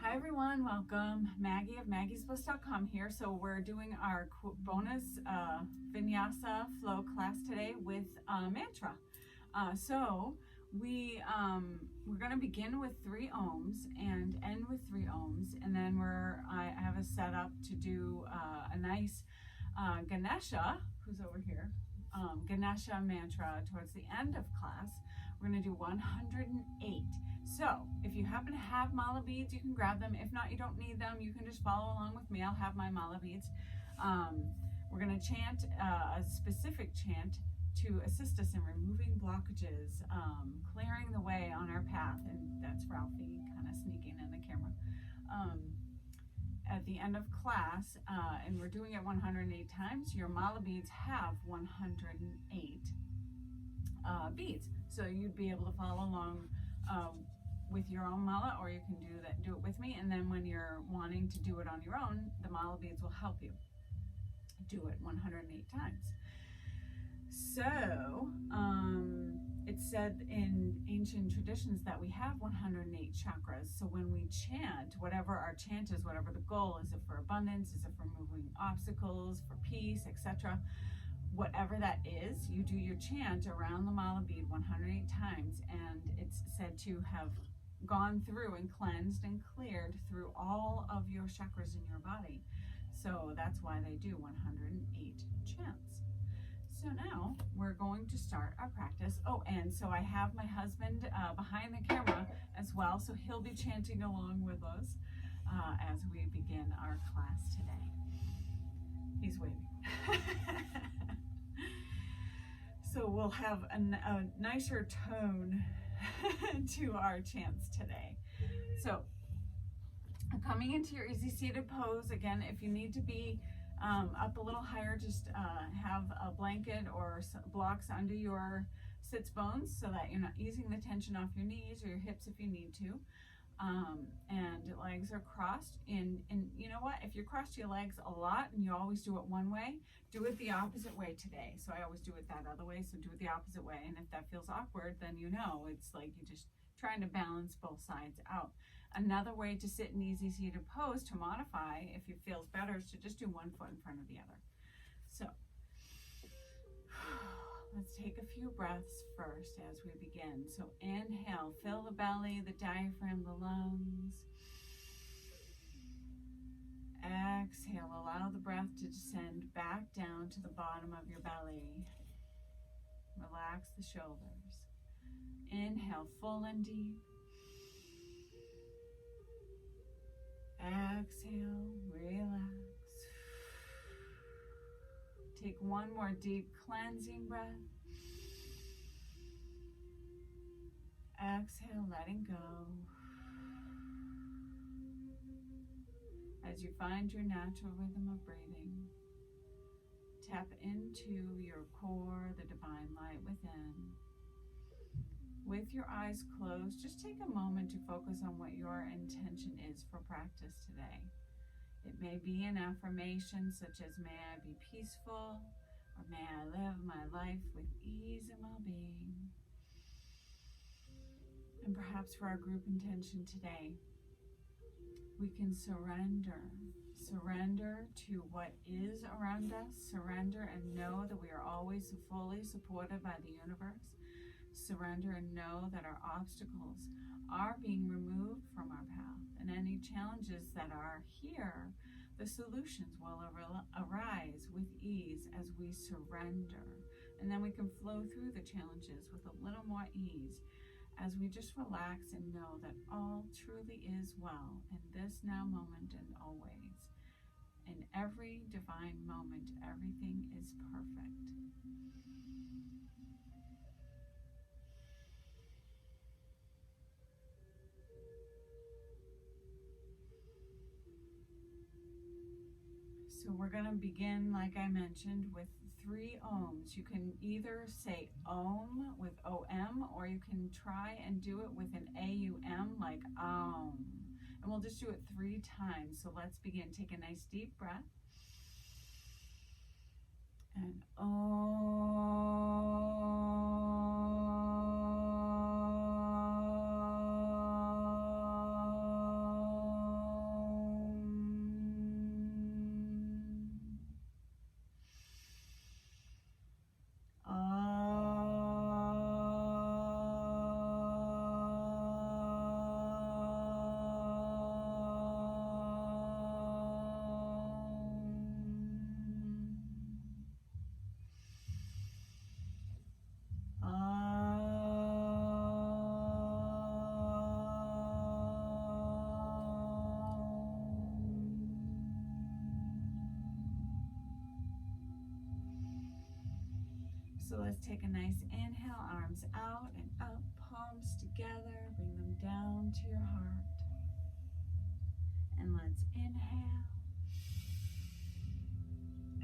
Hi everyone, welcome. Maggie of maggiesbliss.com here. So we're doing our bonus Vinyasa flow class today with mantra. We're going to begin with 3 ohms and end with 3 ohms, and then I have a setup to do a nice Ganesha, who's over here, Ganesha mantra towards the end of class. We're going to do 108. So if you happen to have mala beads, you can grab them. If not, you don't need them. You can just follow along with me. I'll have my mala beads. We're going to chant a specific chant to assist us in removing blockages, clearing the way on our path. And that's Ralphie kind of sneaking in the camera. At the end of class, and we're doing it 108 times, your mala beads have 108 beads. So you'd be able to follow along with your own mala, or you can do it with me. And then when you're wanting to do it on your own, the mala beads will help you do it 108 times. So it's said in ancient traditions that we have 108 chakras. So when we chant, whatever our chant is, whatever the goal is, it for abundance, is it for removing obstacles, for peace, etc., whatever that is, you do your chant around the mala bead 108 times, and it's said to have gone through and cleansed and cleared through all of your chakras in your body. So that's why they do 108 chants. So now we're going to start our practice. Oh, and so I have my husband behind the camera as well, so he'll be chanting along with us as we begin our class today. He's waving. So we'll have a nicer tone to our chants today. So coming into your easy seated pose, again, if you need to be up a little higher, just have a blanket or blocks under your sits bones so that you're not easing the tension off your knees or your hips if you need to. And legs are crossed. And you know what? If you cross your legs a lot and you always do it one way, do it the opposite way today. So I always do it that other way, so do it the opposite way. And if that feels awkward, then you know it's like you're just trying to balance both sides out. Another way to sit in easy seated pose to modify, if it feels better, is to just do one foot in front of the other. So let's take a few breaths first as we begin. So inhale, fill the belly, the diaphragm, the lungs. Exhale, allow the breath to descend back down to the bottom of your belly. Relax the shoulders. Inhale, full and deep. Exhale, relax. Take one more deep cleansing breath. Exhale, letting go. As you find your natural rhythm of breathing, tap into your core, the divine light within. With your eyes closed, just take a moment to focus on what your intention is for practice today. It may be an affirmation such as, may I be peaceful, or may I live my life with ease and well-being. And perhaps for our group intention today, we can surrender to what is around us, surrender and know that we are always fully supported by the universe, surrender and know that our obstacles are being removed from our path, and any challenges that are here, the solutions will arise with ease as we surrender. And then we can flow through the challenges with a little more ease as we just relax and know that all truly is well in this now moment and always. In every divine moment, everything is perfect. So we're going to begin, like I mentioned, with 3 ohms. You can either say Om with O-M, or you can try and do it with an A-U-M, like Om. And we'll just do it 3 times. So let's begin. Take a nice deep breath. And Om. So let's take a nice inhale, arms out and up, palms together, bring them down to your heart. And let's inhale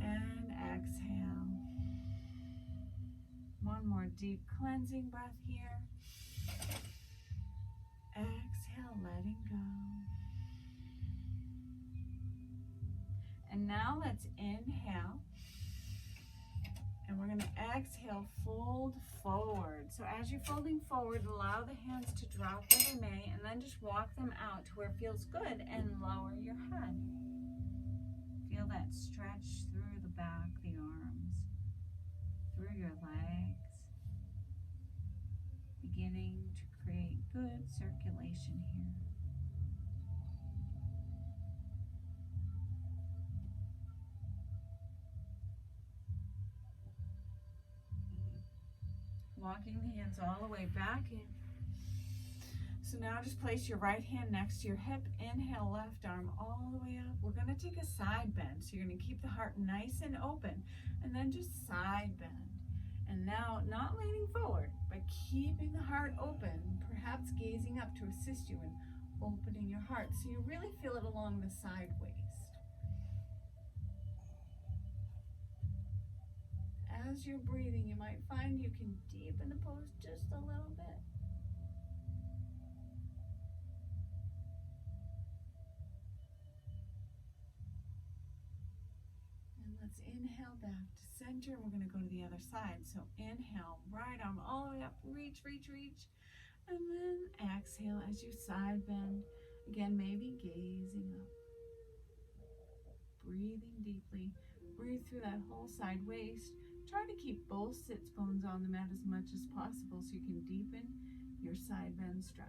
and exhale. One more deep cleansing breath here. Exhale, letting go. And now let's inhale. And we're going to exhale, fold forward. So as you're folding forward, allow the hands to drop where they may, and then just walk them out to where it feels good and lower your head. Feel that stretch through the back, the arms, through your legs, beginning to create good circulation here. Walking the hands all the way back in. So now just place your right hand next to your hip. Inhale, left arm all the way up. We're going to take a side bend. So you're going to keep the heart nice and open. And then just side bend. And now not leaning forward, but keeping the heart open. Perhaps gazing up to assist you in opening your heart. So you really feel it along the side waist. As you're breathing, you might find you can deepen the pose just a little bit. And let's inhale back to center. We're going to go to the other side. So inhale, right arm all the way up, reach, reach, reach. And then exhale as you side bend. Again, maybe gazing up. Breathing deeply. Breathe through that whole side waist. Try to keep both sits bones on the mat as much as possible so you can deepen your side bend stretch.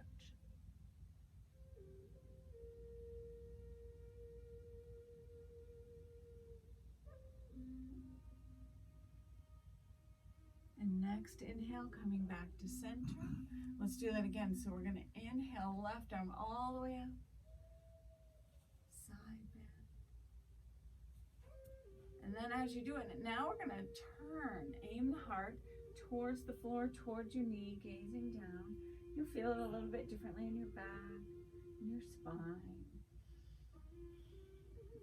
And next inhale, coming back to center. Let's do that again. So we're going to inhale, left arm all the way up. Side bend. And then as you do it, now we're going to turn, aim the heart towards the floor, towards your knee, gazing down. You'll feel it a little bit differently in your back, in your spine.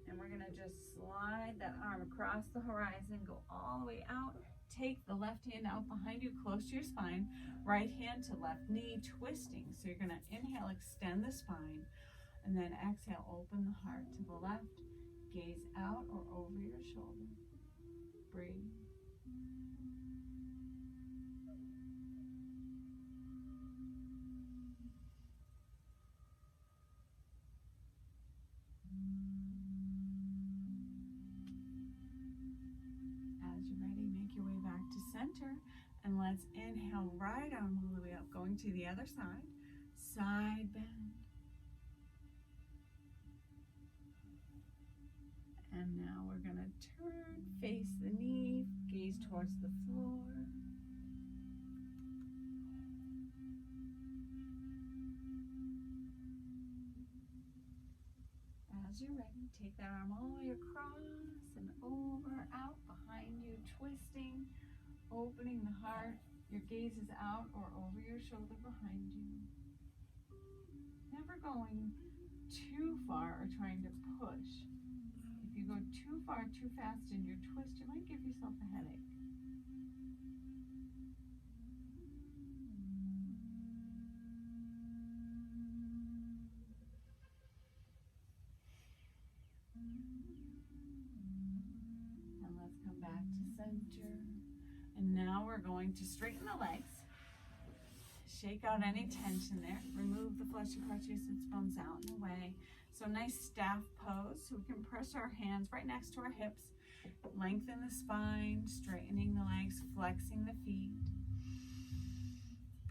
And we're going to just slide that arm across the horizon, go all the way out. Take the left hand out behind you, close to your spine. Right hand to left knee, twisting. So you're going to inhale, extend the spine. And then exhale, open the heart to the left. Gaze out or over your shoulder. Breathe. As you're ready, make your way back to center. And let's inhale, right arm all the way up, going to the other side. Side bend. And now we're going to turn, face the knee, gaze towards the floor. As you're ready, take that arm all the way across and over, out behind you, twisting, opening the heart. Your gaze is out or over your shoulder behind you. Never going too far or trying to push. If you go too far, too fast in your twist, you might give yourself a headache. And let's come back to center. And now we're going to straighten the legs. Shake out any tension there. Remove the fleshy parts of your sits bones out and away. So nice staff pose. So we can press our hands right next to our hips. Lengthen the spine, straightening the legs, flexing the feet.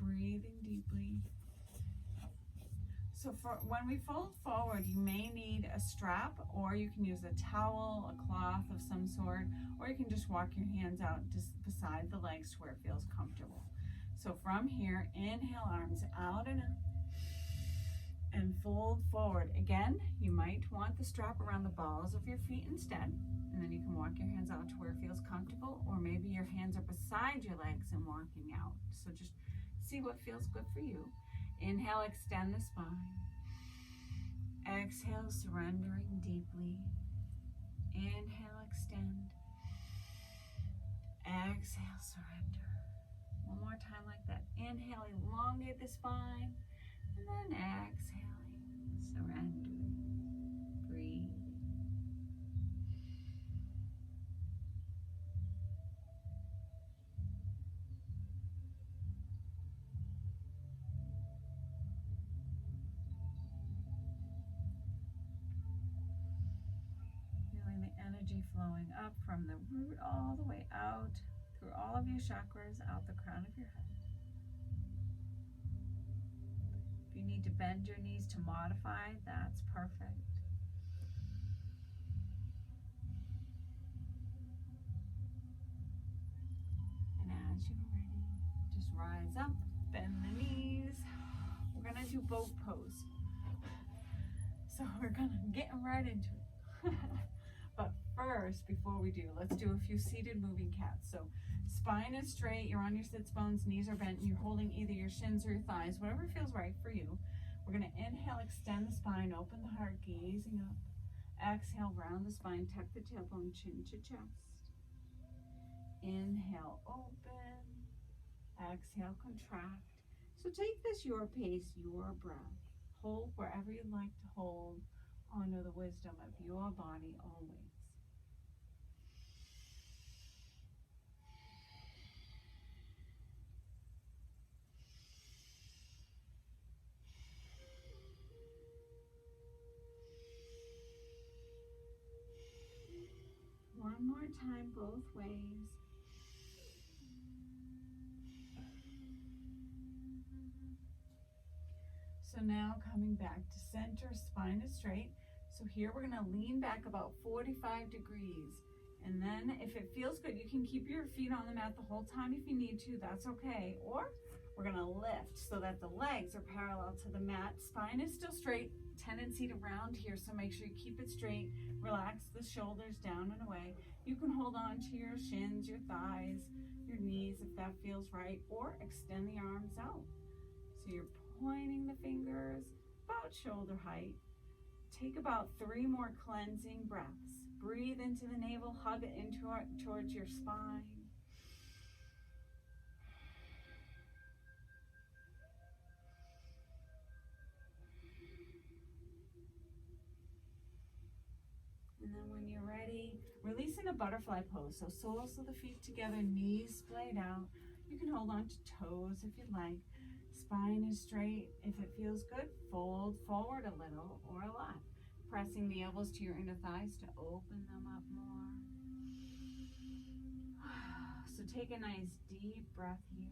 Breathing deeply. So for when we fold forward, you may need a strap, or you can use a towel, a cloth of some sort, or you can just walk your hands out just beside the legs to where it feels comfortable. So from here, inhale, arms out and up, and fold forward. Again, you might want the strap around the balls of your feet instead. And then you can walk your hands out to where it feels comfortable, or maybe your hands are beside your legs and walking out. So just see what feels good for you. Inhale, extend the spine. Exhale, surrendering deeply. Inhale, extend. Exhale, surrender. One more time like that. Inhale, elongate the spine. And then exhaling, surrendering, breathing. Feeling the energy flowing up from the root all the way out through all of your chakras, out the crown of your head. If you need to bend your knees to modify, that's perfect. And as you're ready, just rise up, bend the knees. We're gonna do boat pose. So we're gonna get right into it. But first, before we do, let's do a few seated moving cats. So spine is straight, you're on your sits bones, knees are bent, and you're holding either your shins or your thighs, whatever feels right for you. We're gonna inhale, extend the spine, open the heart, gazing up. Exhale, round the spine, tuck the tailbone, chin to chest. Inhale, open. Exhale, contract. So take this your pace, your breath. Hold wherever you'd like to hold. Honor the wisdom of your body always. One more time, both ways. So now coming back to center, spine is straight. So here we're gonna lean back about 45 degrees. And then if it feels good, you can keep your feet on the mat the whole time if you need to, that's okay. Or we're gonna lift so that the legs are parallel to the mat. Spine is still straight, tendency to round here, so make sure you keep it straight. Relax the shoulders down and away. You can hold on to your shins, your thighs, your knees if that feels right, or extend the arms out. So you're pointing the fingers about shoulder height. Take about 3 more cleansing breaths. Breathe into the navel, hug it in towards your spine. And then when you're ready, release in a butterfly pose. So soles of the feet together, knees splayed out. You can hold on to toes if you'd like. Spine is straight. If it feels good, fold forward a little or a lot. Pressing the elbows to your inner thighs to open them up more. So take a nice deep breath here.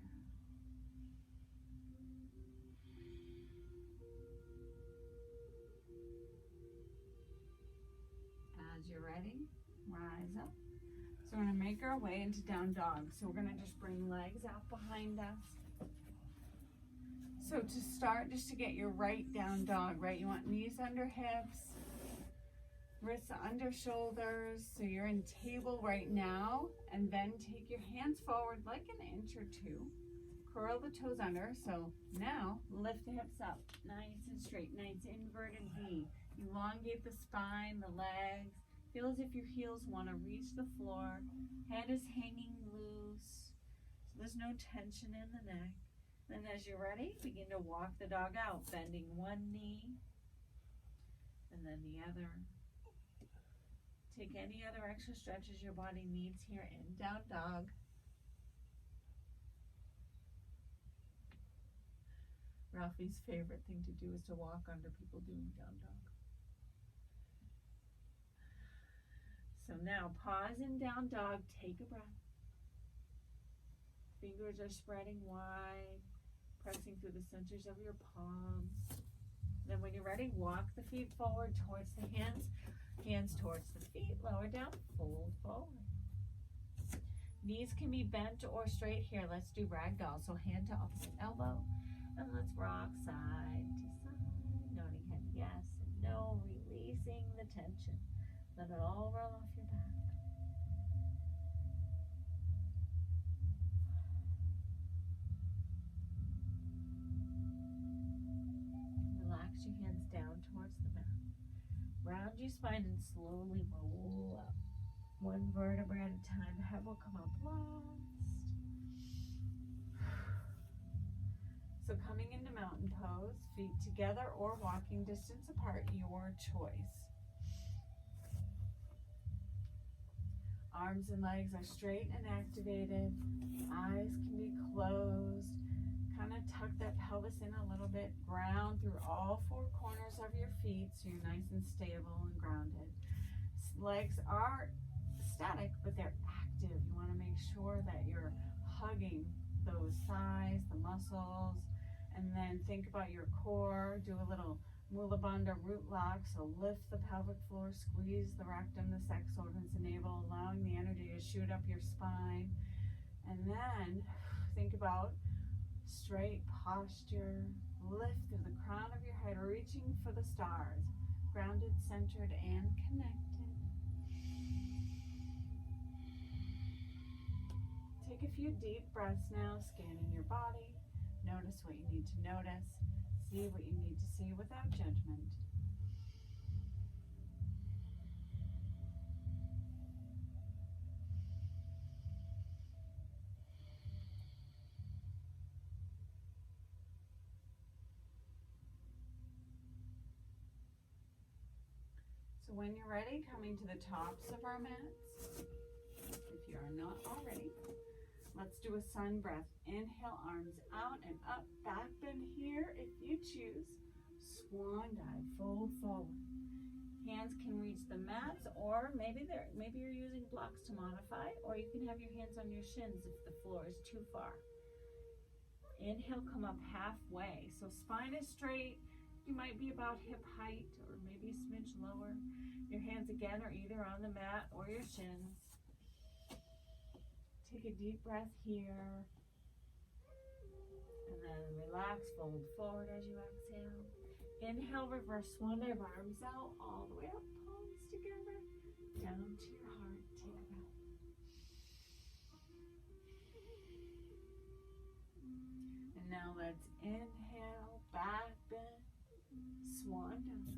As you're ready, rise up. So we're gonna make our way into down dog. So we're gonna just bring legs out behind us. So to start, just to get your right down dog, right? You want knees under hips, wrists under shoulders. So you're in table right now, and then take your hands forward like an inch or 2. Curl the toes under. So now lift the hips up, nice and straight, nice inverted V. Elongate the spine, the legs. Feel as if your heels want to reach the floor. Head is hanging loose. So there's no tension in the neck. Then as you're ready, begin to walk the dog out, bending one knee and then the other. Take any other extra stretches your body needs here in down dog. Ralphie's favorite thing to do is to walk under people doing down dog. So now pause in down dog, take a breath. Fingers are spreading wide, pressing through the centers of your palms. Then when you're ready, walk the feet forward towards the hands, hands towards the feet, lower down, fold forward. Knees can be bent or straight here. Let's do ragdoll. So hand to opposite elbow, and let's rock side to side, nodding head yes and no, releasing the tension. Let it all roll off your back. relax your hands down towards the mat. Round your spine and slowly roll up. One vertebra at a time. The head will come up last. So coming into mountain pose, feet together or walking distance apart, your choice. Arms and legs are straight and activated. Eyes can be closed. Kind of tuck that pelvis in a little bit. Ground through all four corners of your feet so you're nice and stable and grounded. Legs are static, but they're active. You want to make sure that you're hugging those thighs, the muscles, and then think about your core. Do a little Mula Bandha root lock, so lift the pelvic floor, squeeze the rectum, the sex organs, the navel, allowing the energy to shoot up your spine. And then think about straight posture, lift through the crown of your head, reaching for the stars, grounded, centered, and connected. Take a few deep breaths now, scanning your body. Notice what you need to notice. See what you need to see without judgment. So when you're ready, coming to the tops of our mats, if you are not already, let's do a sun breath. Inhale, arms out and up, back bend here if you choose. Swan dive, fold forward. Hands can reach the mats, or maybe you're using blocks to modify, or you can have your hands on your shins if the floor is too far. Inhale, come up halfway. So spine is straight. You might be about hip height or maybe a smidge lower. Your hands again are either on the mat or your shins. Take a deep breath here. And then relax, fold forward as you exhale. Inhale, reverse swan dive, arms out, all the way up, palms together, down to your heart. Take a breath. And now let's inhale, back bend, swan dive.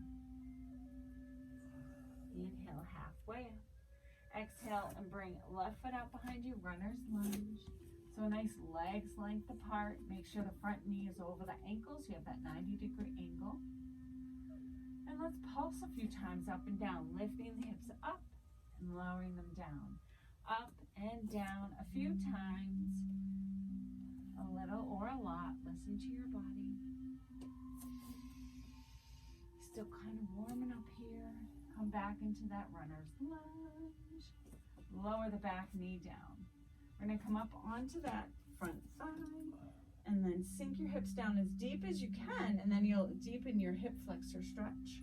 Inhale, halfway up. Exhale and bring left foot out behind you, runner's lunge. So a nice legs length apart. Make sure the front knee is over the ankles. You have that 90-degree angle. And let's pulse a few times up and down, lifting the hips up and lowering them down. Up and down a few times. A little or a lot. Listen to your body. Still kind of warming up here. Come back into that runner's lunge. Lower the back knee down. We're going to come up onto that front thigh and then sink your hips down as deep as you can, and then you'll deepen your hip flexor stretch.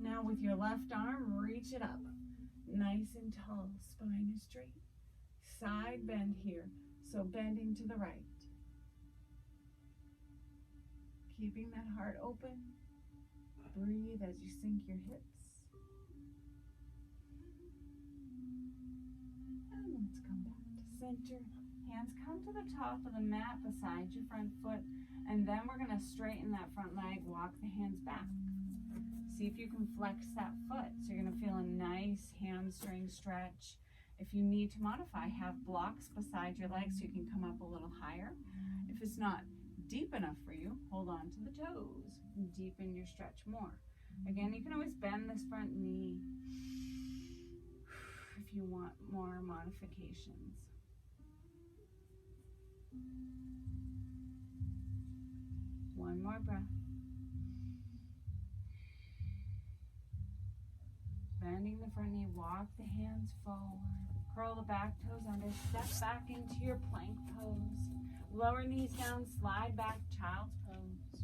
Now with your left arm, reach it up. Nice and tall, spine is straight. Side bend here, so bending to the right. Keeping that heart open. Breathe as you sink your hips. And let's come back to center. Hands come to the top of the mat beside your front foot, and then we're going to straighten that front leg, walk the hands back. See if you can flex that foot. So you're going to feel a nice hamstring stretch. If you need to modify, have blocks beside your legs so you can come up a little higher. If it's not deep enough for you, hold on to the toes and deepen your stretch more. Again, you can always bend this front knee if you want more modifications. One more breath. Bending the front knee, walk the hands forward. Curl the back toes under, step back into your plank pose. Lower knees down, slide back, child's pose.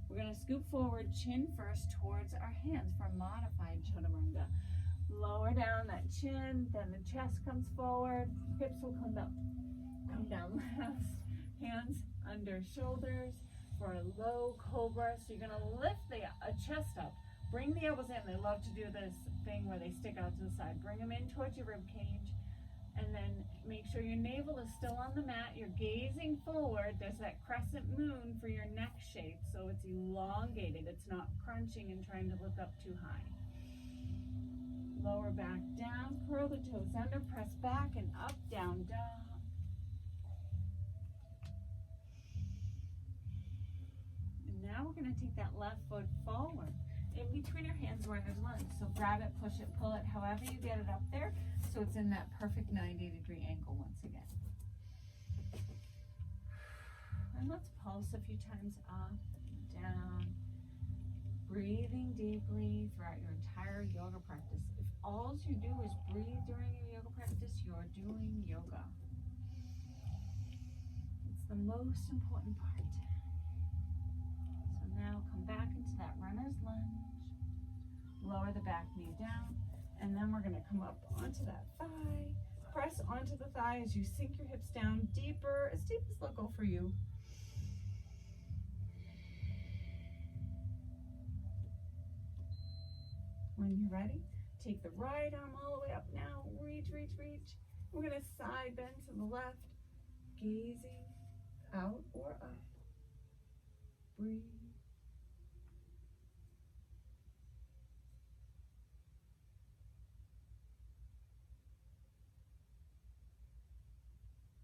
We're going to scoop forward, chin first towards our hands for modified chaturanga. Lower down that chin, then the chest comes forward, hips will come down last. Hands under shoulders for a low cobra. So you're going to lift the chest up. Bring the elbows in. They love to do this thing where they stick out to the side. Bring them in towards your rib cage. And then make sure your navel is still on the mat. You're gazing forward. There's that crescent moon for your neck shape, so it's elongated. It's not crunching and trying to look up too high. Lower back down, curl the toes under, press back and up, down, dog. And now we're going to take that left foot forward. In between your hands, runner's lunge. So grab it, push it, pull it, however you get it up there, so it's in that perfect 90-degree angle once again. And let's pulse a few times up and down. Breathing deeply throughout your entire yoga practice. If all you do is breathe during your yoga practice, you're doing yoga. It's the most important part. So now come back into that runner's lunge. Lower the back knee down, and then we're going to come up onto that thigh. Press onto the thigh as you sink your hips down deeper, as deep as they'll go for you. When you're ready, take the right arm all the way up now. Reach, reach, reach. We're going to side bend to the left, gazing out or up. Breathe.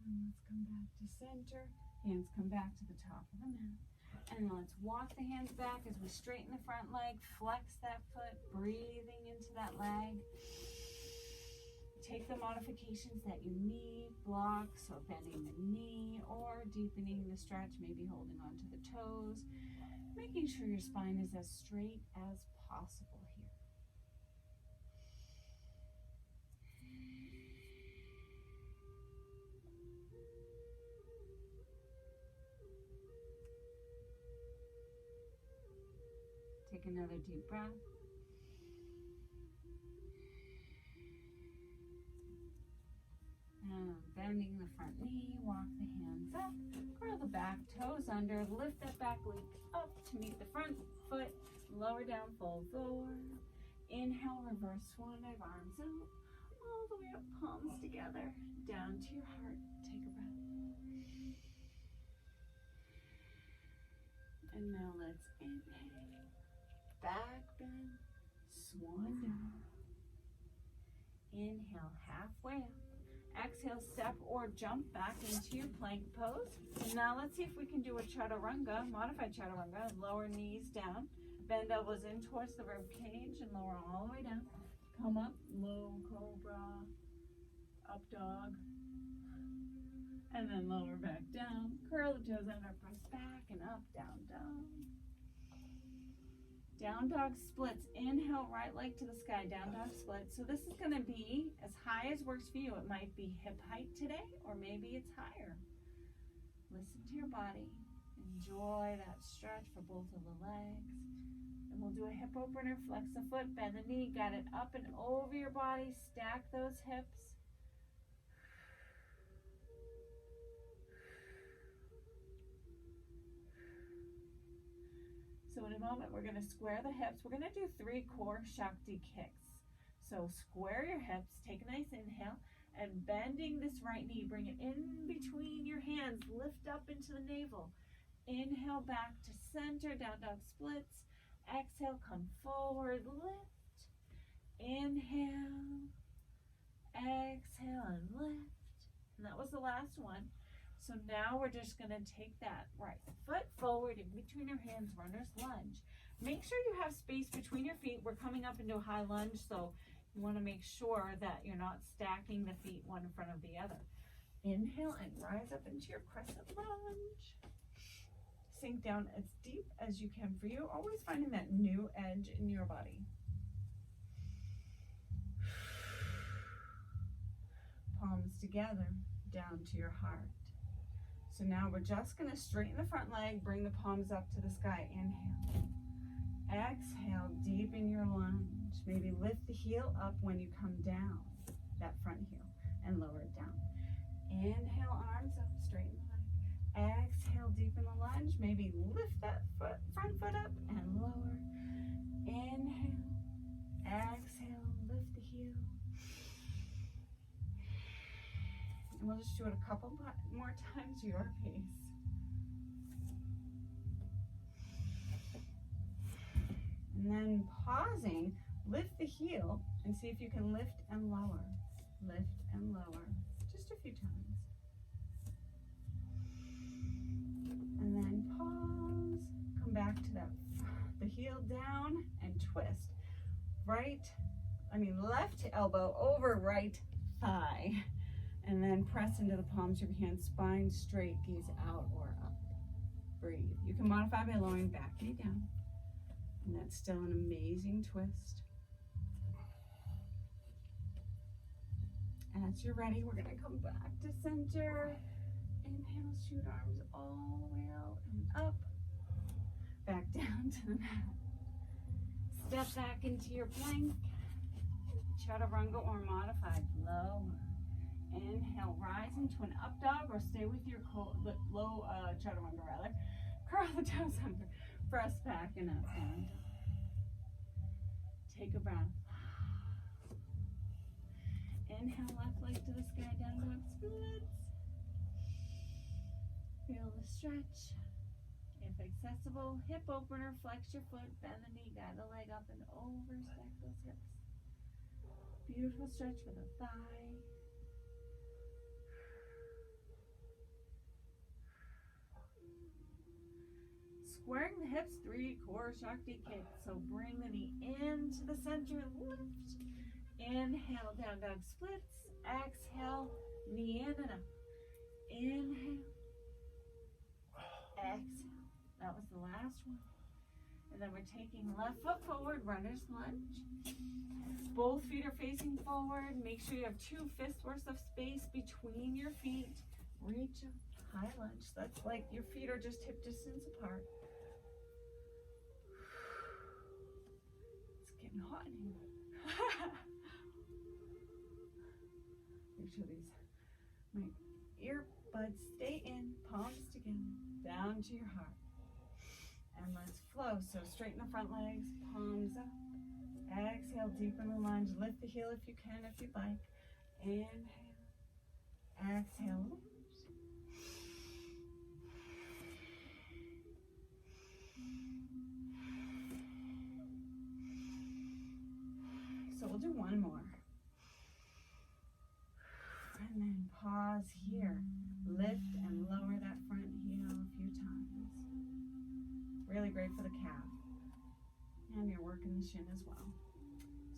And let's come back to center. Hands come back to the top of the mat. And let's walk the hands back as we straighten the front leg, flex that foot, breathing into that leg. Take the modifications that you need, blocks or bending the knee or deepening the stretch, maybe holding onto the toes, making sure your spine is as straight as possible here. Take another deep breath. And bending the front knee, walk the hands up, curl the back toes under, lift that back leg up to meet the front foot, lower down, fold forward. Inhale, reverse swan dive, arms out, all the way up, palms together, down to your heart. Take a breath. And now let's inhale. Back bend, swan dive. Inhale, halfway up. Exhale, step or jump back into your plank pose. Now let's see if we can do a chaturanga, modified chaturanga. Lower knees down, bend elbows in towards the rib cage and lower all the way down. Come up, low cobra, up dog, and then lower back down. Curl the toes under, press back and up, down dog. Down dog splits. Inhale, right leg to the sky, down dog split. So this is going to be as high as works for you. It might be hip height today, or maybe it's higher. Listen to your body. Enjoy that stretch for both of the legs. And we'll do a hip opener, flex the foot, bend the knee, got it up and over your body, stack those hips. So in a moment, we're going to square the hips. We're going to do 3 core Shakti kicks. So square your hips, take a nice inhale, and bending this right knee, bring it in between your hands, lift up into the navel. Inhale back to center, down dog splits. Exhale, come forward, lift. Inhale, exhale, and lift. And that was the last one. So now we're just going to take that right foot forward in between your hands, runner's lunge. Make sure you have space between your feet. We're coming up into a high lunge, so you want to make sure that you're not stacking the feet one in front of the other. Inhale and rise up into your crescent lunge. Sink down as deep as you can for you, always finding that new edge in your body. Palms together, down to your heart. So now we're just going to straighten the front leg, bring the palms up to the sky. Inhale. Exhale, deepen your lunge. Maybe lift the heel up when you come down, that front heel, and lower it down. Inhale, arms up, straighten the leg. Exhale, deepen the lunge. Maybe lift that front foot up and lower. Inhale. Exhale, lift the heel. And we'll just do it a couple more times your pace. And then pausing, lift the heel and see if you can lift and lower. Lift and lower. Just a few times. And then pause. Come back to the heel down and twist. Left elbow over right thigh. And then press into the palms of your hands, spine straight, gaze out or up. Breathe. You can modify by lowering back knee down. And that's still an amazing twist. As you're ready, we're gonna come back to center. Inhale, shoot arms all the way out and up. Back down to the mat. Step back into your plank. Chaturanga or modified, lower. Inhale, rise into an up dog or stay with your low chaturanga rather. Curl the toes under. Press back and up, down. Take a breath. Inhale, left leg to the sky, down dog splits. Feel the stretch. If accessible, hip opener, flex your foot, bend the knee, guide the leg up and over, stack those hips. Beautiful stretch for the thigh. Squaring the hips, 3 core Shakti kick. So bring the knee into the center, lift. Inhale, down dog splits. Exhale, knee in and up. Inhale. Exhale. That was the last one. And then we're taking left foot forward, runner's lunge. Both feet are facing forward. Make sure you have 2 fists worth of space between your feet. Reach up, high lunge. That's like your feet are just hip distance apart. It's getting hot in here. Make sure my earbuds stay in, palms together, down to your heart. And let's flow. So straighten the front legs, palms up. Exhale, deepen the lunge. Lift the heel if you can, if you'd like. Inhale. Exhale. So we'll do one more. And then pause here. Lift and lower that front heel a few times. Really great for the calf. And you're working the shin as well.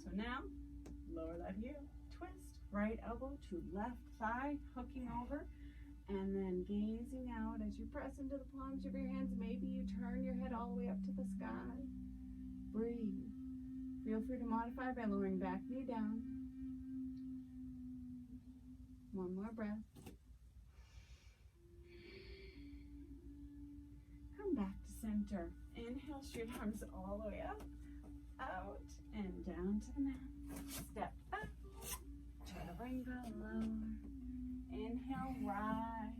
So now, lower that heel. Twist. Right elbow to left thigh, hooking over. And then gazing out as you press into the palms of your hands. Maybe you turn your head all the way up to the sky. Breathe. Feel free to modify by lowering back knee down. One more breath. Come back to center. Inhale, shoot arms all the way up, out, and down to the mat. Step back. Chaturanga, lower. Inhale, rise.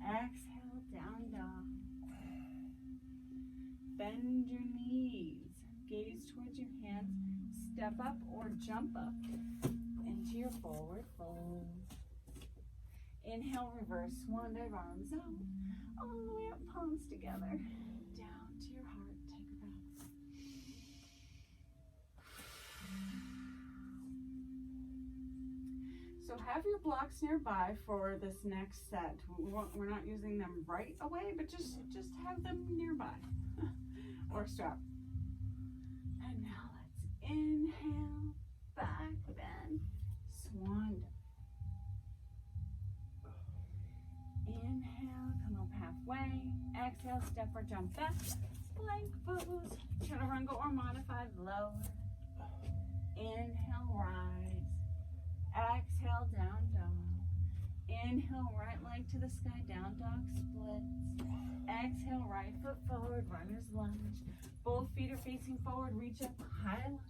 Exhale, down dog. Bend your knees. Gaze towards your hands. Step up or jump up into your forward fold. Inhale, reverse swan dive, arms out. All the way up, palms together. Down to your heart. Take a breath. So have your blocks nearby for this next set. We're not using them right away, but just have them nearby. Or strap. And now let's inhale, back bend, swan dive. Inhale, come up halfway. Exhale, step or jump back. Plank pose. Chaturanga or modified, lower. Inhale, rise. Exhale, down dog. Inhale, right leg to the sky, down dog splits. Exhale, right foot forward, runner's lunge. Both feet are facing forward, reach up, high lunge.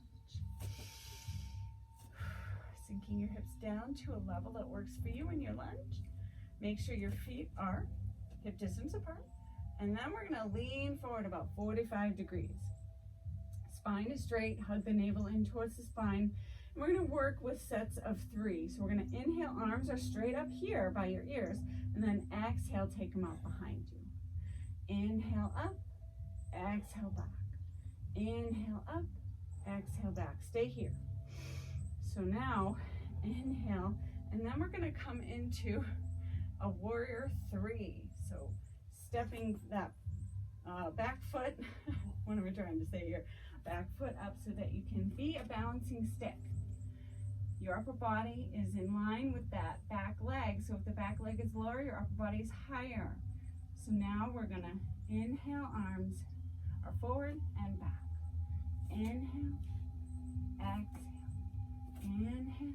Sinking your hips down to a level that works for you in your lunge. Make sure your feet are hip distance apart. And then we're gonna lean forward about 45 degrees. Spine is straight, hug the navel in towards the spine. We're gonna work with sets of 3. So we're gonna inhale, arms are straight up here by your ears, and then exhale, take them out behind you. Inhale up, exhale back. Inhale up, exhale back. Stay here. So now, inhale, and then we're gonna come into a warrior 3. So stepping that back foot, what am I trying to say here? Back foot up so that you can be a balancing stick. Your upper body is in line with that back leg. So if the back leg is lower, your upper body is higher. So now we're gonna inhale, arms are forward and back. Inhale, exhale, inhale,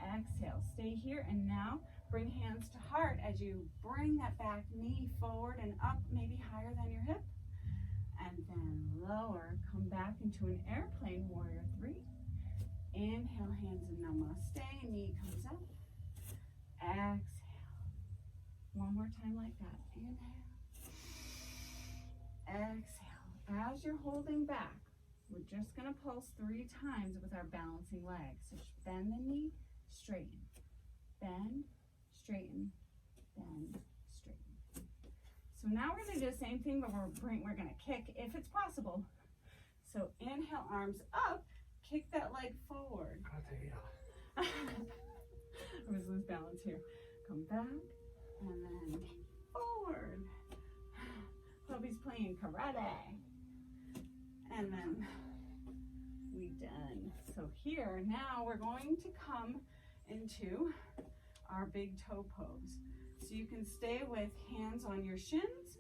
exhale. Stay here, and now bring hands to heart as you bring that back knee forward and up, maybe higher than your hip. And then lower, come back into an airplane, warrior 3. Inhale, hands in namaste, knee comes up. Exhale. One more time like that. Inhale. Exhale. As you're holding back, we're just gonna pulse 3 times with our balancing legs. So bend the knee, straighten. Bend, straighten, bend, straighten. So now we're gonna do the same thing, but we're gonna kick if it's possible. So inhale, arms up, kick that leg forward. I was loose balance here. Come back, and then forward. Hubby's playing karate. And then we done. So here, now we're going to come into our big toe pose. So you can stay with hands on your shins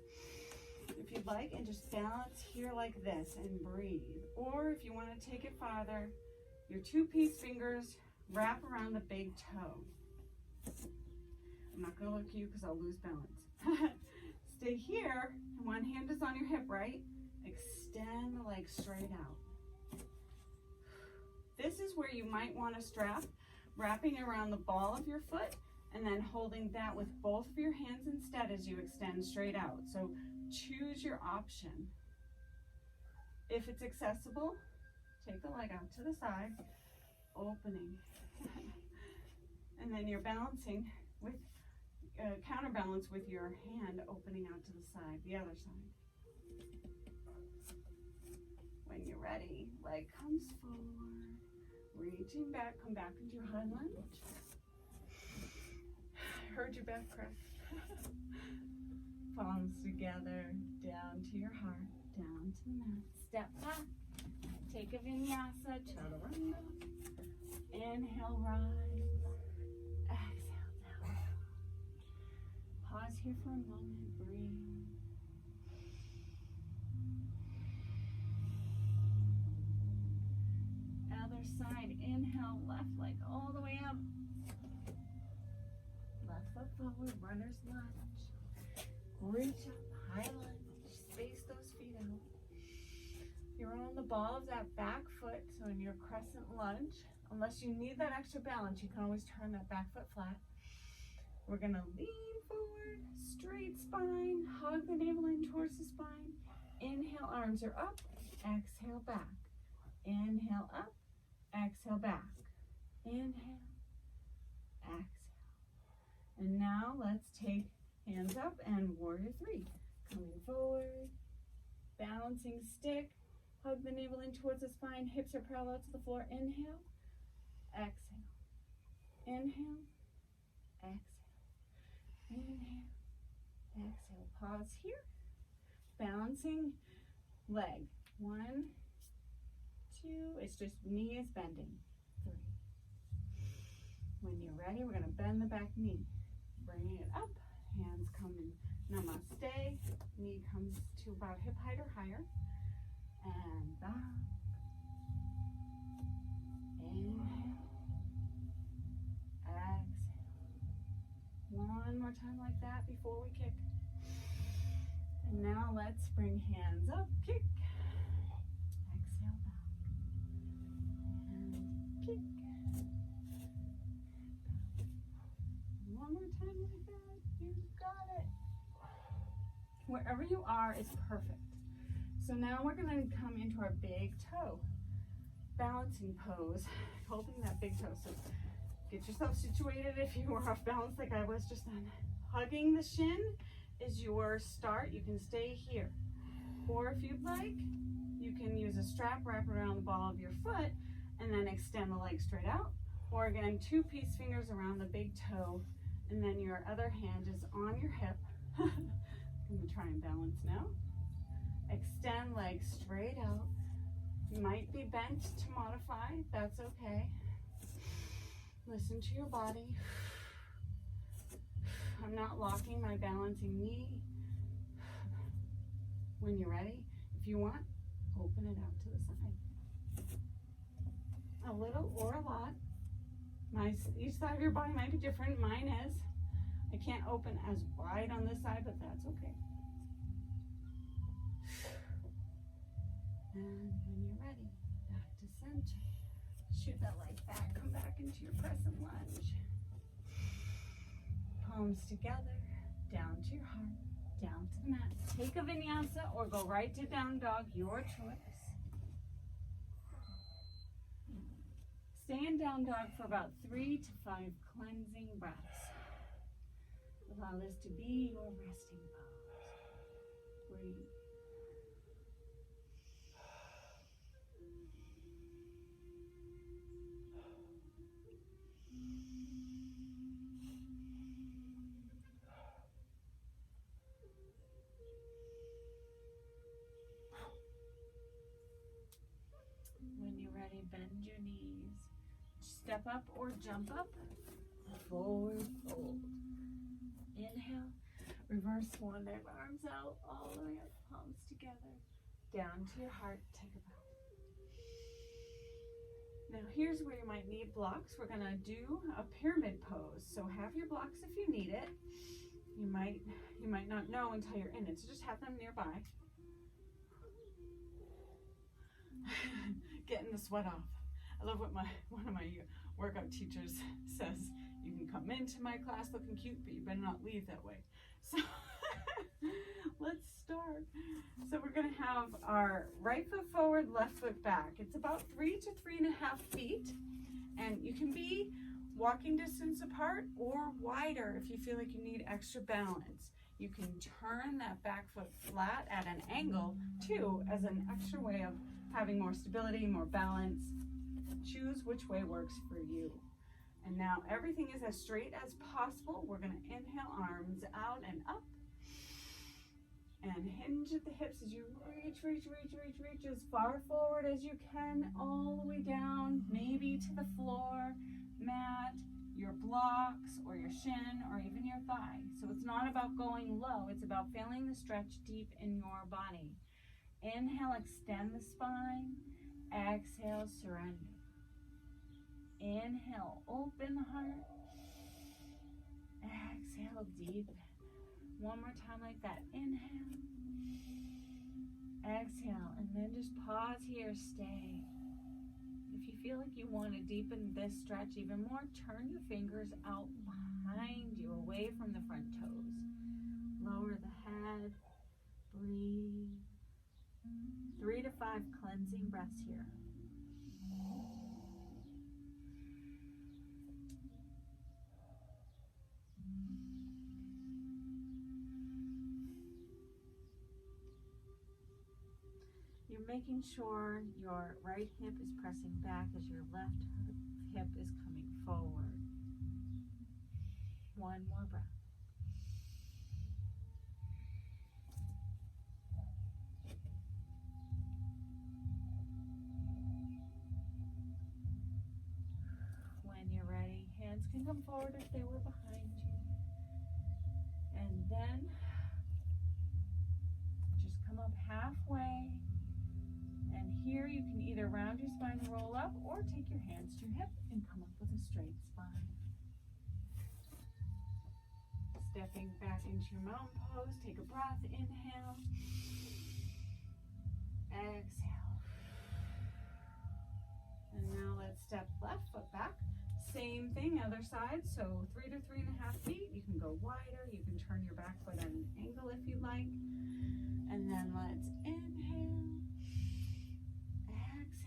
if you'd like, and just balance here like this and breathe. Or if you want to take it farther, your 2-piece fingers wrap around the big toe. I'm not going to look at you because I'll lose balance. Stay here. One hand is on your hip, right? Extend the leg straight out. This is where you might want to strap, wrapping around the ball of your foot and then holding that with both of your hands instead as you extend straight out. So choose your option. If it's accessible, take the leg out to the side, opening. And then you're balancing with counterbalance with your hand opening out to the side, the other side. When you're ready, leg comes forward, reaching back, come back into your high lunge. Heard your back crack. Palms together, down to your heart, down to the mat. Step back, take a vinyasa, chaturanga. Inhale, rise. Exhale, down. Pause here for a moment, breathe. Other side, inhale, left leg all the way up. Left foot forward, runner's lunge. Reach up, high lunge, space those feet out. You're on the ball of that back foot, so in your crescent lunge, unless you need that extra balance, you can always turn that back foot flat. We're gonna lean forward, straight spine, hug the navel in towards the spine. Inhale, arms are up, exhale, back. Inhale, up, exhale, back. Inhale, exhale. And now let's take hands up and warrior 3. Coming forward, balancing stick, hug the navel in towards the spine, hips are parallel to the floor. Inhale, exhale. Inhale, exhale. Inhale, exhale. Pause here. Balancing leg. 1, 2. It's just knee is bending. 3. When you're ready, we're going to bend the back knee. Bring it up. Hands come in namaste. Knee comes to about hip height or higher. And back. Inhale. Exhale. One more time like that before we kick. And now let's bring hands up, kick. Exhale back. And kick. One more time like that. You got it. Wherever you are is perfect. So now we're going to come into our big toe. balancing pose, holding that big toe. So get yourself situated if you were off balance like I was just then. Hugging the shin is your start. You can stay here. Or if you'd like, you can use a strap, wrap around the ball of your foot, and then extend the leg straight out. Or again, 2 peace fingers around the big toe, and then your other hand is on your hip. I'm gonna try and balance now. Extend legs straight out. You might be bent to modify, that's okay. Listen to your body. I'm not locking my balancing knee. When you're ready, if you want, open it out to the side. A little or a lot. Each side of your body might be different. Mine is. I can't open as wide on this side, but that's okay. And when you're ready, back to center. Shoot that leg back, come back into your crescent lunge. Palms together, down to your heart, down to the mat. Take a vinyasa or go right to down dog, your choice. Stay in down dog for about 3 to 5 cleansing breaths. Allow this to be your resting pose. Breathe. When you're ready, bend your knees. Step up or jump up. Forward fold. Inhale. Reverse swan dive, arms out all the way up, palms together. Down to your heart. Take a breath. Now here's where you might need blocks. We're gonna do a pyramid pose. So have your blocks if you need it. You might not know until you're in it. So just have them nearby. Getting the sweat off. I love what one of my workout teachers says. You can come into my class looking cute, but you better not leave that way. So let's start. So we're gonna have our right foot forward, left foot back. It's about 3 to 3.5 feet. And you can be walking distance apart or wider if you feel like you need extra balance. You can turn that back foot flat at an angle too, as an extra way of having more stability, more balance. Choose which way works for you. And now everything is as straight as possible. We're gonna inhale, arms out and up. And hinge at the hips as you reach as far forward as you can, all the way down, maybe to the floor, mat, your blocks, or your shin, or even your thigh. So it's not about going low, it's about feeling the stretch deep in your body. Inhale, extend the spine. Exhale, surrender. Inhale, open the heart. Exhale, deepen. One more time like that. Inhale. Exhale, and then just pause here, stay. If you feel like you want to deepen this stretch even more, turn your fingers out behind you, away from the front toes. Lower the head. Breathe. 3 to 5 cleansing breaths here. You're making sure your right hip is pressing back as your left hip is coming forward. One more breath. When you're ready, hands can come forward if they were behind you. And then just come up halfway. And here you can either round your spine and roll up, or take your hands to your hip and come up with a straight spine. Stepping back into your mountain pose, take a breath, inhale, exhale. And now let's step left foot back. Same thing, other side, so 3 to 3.5 feet. You can go wider, you can turn your back foot at an angle if you like. And then let's inhale. Exhale.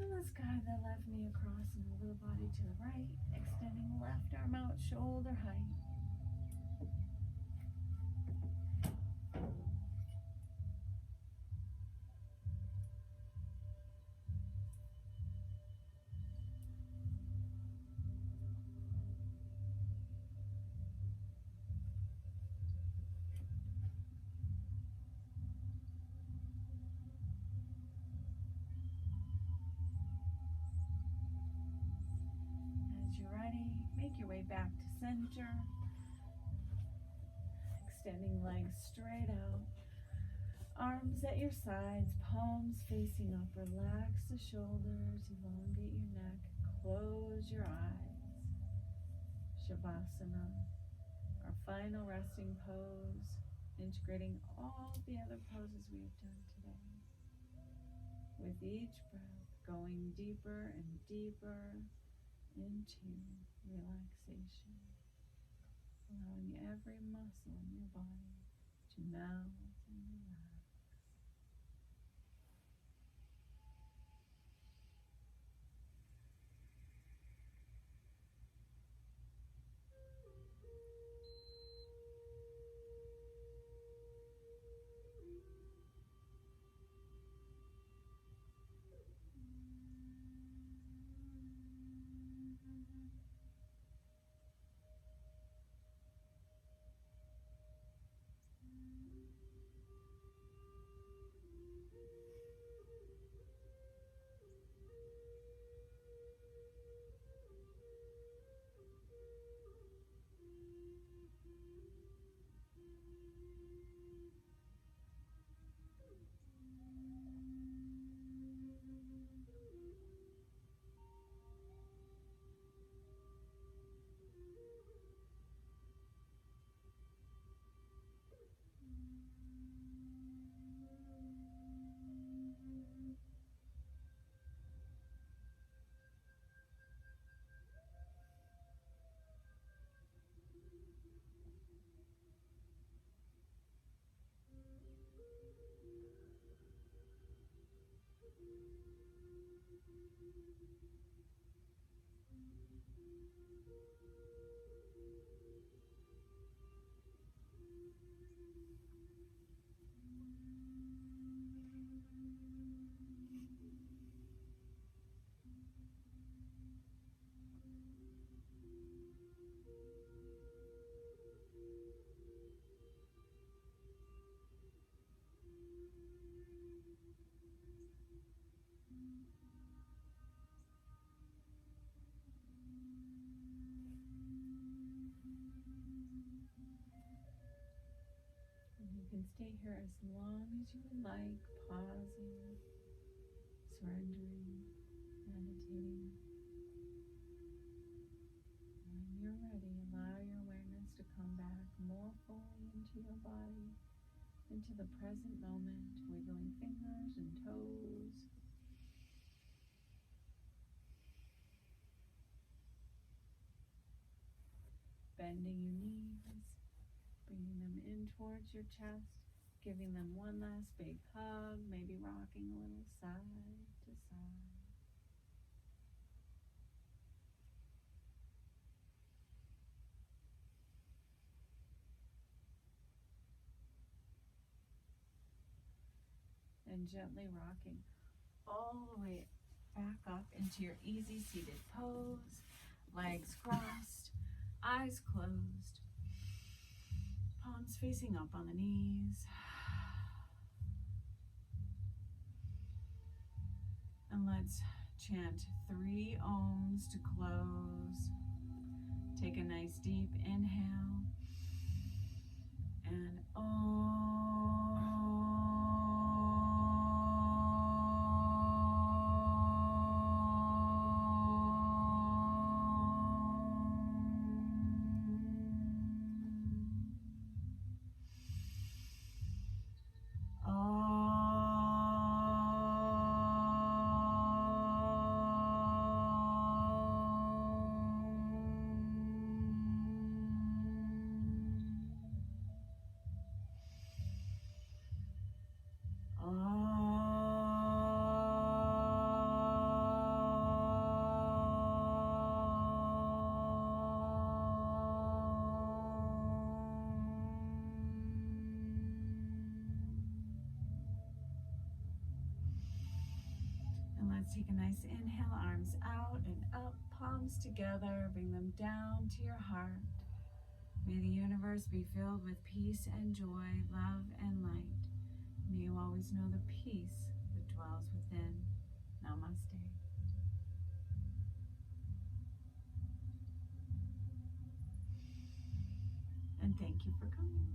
And let's guide the left knee across and over the body to the right, extending left arm out, shoulder height. Make your way back to center. Extending legs straight out. Arms at your sides, palms facing up. Relax the shoulders, elongate your neck, close your eyes. Shavasana, our final resting pose, integrating all the other poses we have done today. With each breath, going deeper and deeper into relaxation, allowing every muscle in your body to melt and relax. You can stay here as long as you would like, pausing, surrendering, meditating. When you're ready, allow your awareness to come back more fully into your body, into the present moment, wiggling fingers and toes. Bending your knees, bringing them in towards your chest, giving them one last big hug, maybe rocking a little side to side. And gently rocking all the way back up into your easy seated pose, legs crossed, eyes closed, palms facing up on the knees. And let's chant 3 ohms to close. Take a nice deep inhale and let's take a nice inhale, arms out and up, palms together, bring them down to your heart. May the universe be filled with peace and joy, love and light. May you always know the peace that dwells within. Namaste. And thank you for coming.